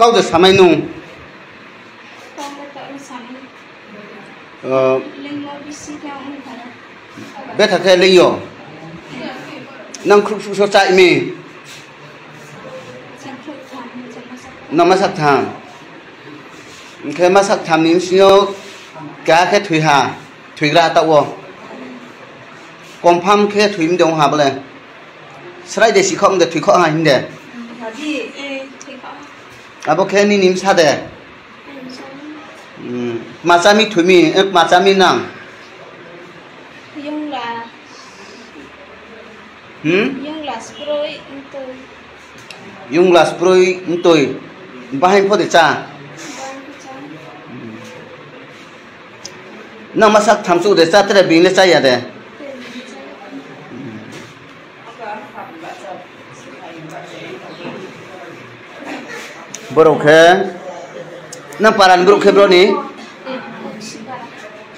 câu được sắm ai nung biết thật hay linh rồi năng khúc số chạy mi năng mà sắc thang cái mà sắc thang nín xíu cá cái thủy hà thủy ra tao vô còn pham cái thủy mình đồng hà bờ này sai để xí không để thủy khó hà hình để à bố cái nín sao để mà sao mi thủy mi mà sao mi năng Yung là sproi tôi bahan phô để cha nang masak tham su để cha thế là bình để cha ya để bro khe nang paran bro khe bro ni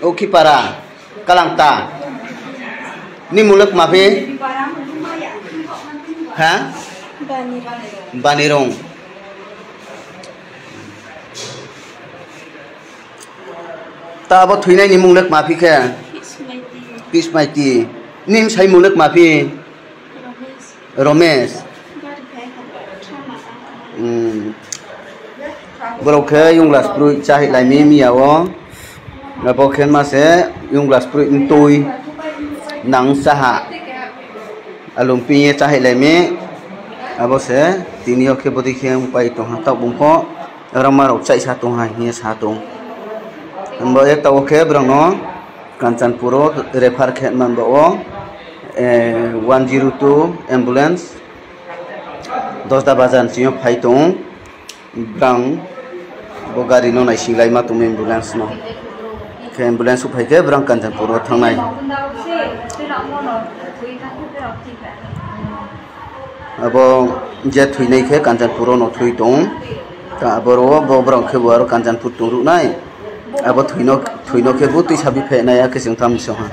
oki para kalangta ni mulak mafi hả Banirong ta bố thủy này ni mung nước mà phi khe Peace Mighty nim say mung nước mà phi Romes bro khe yung las pru chai lại mi awo là bố khen mà sẽ yung las pru in tôi nắng sa hạ alum pi chai lại mi abo se tinio ke bodi khem pai to ha ta bumpo rama ro chai sa to ha hi sa to ambo ek ta ke brang no Kanchanpuro refer khet man bo 102 ambulance 10 bajan sio phai to brang bo gari no nai singlai ma to ambulance no ke ambulance phai ke brang Kanchanpuro thangnai abo je thui nei khe Kanchanpuro no thui tong ta abo ro bo brang khe bo Kanchanpur tong ru nai abo thui no khe bu tui sabi phe nai a ke sing tham so ha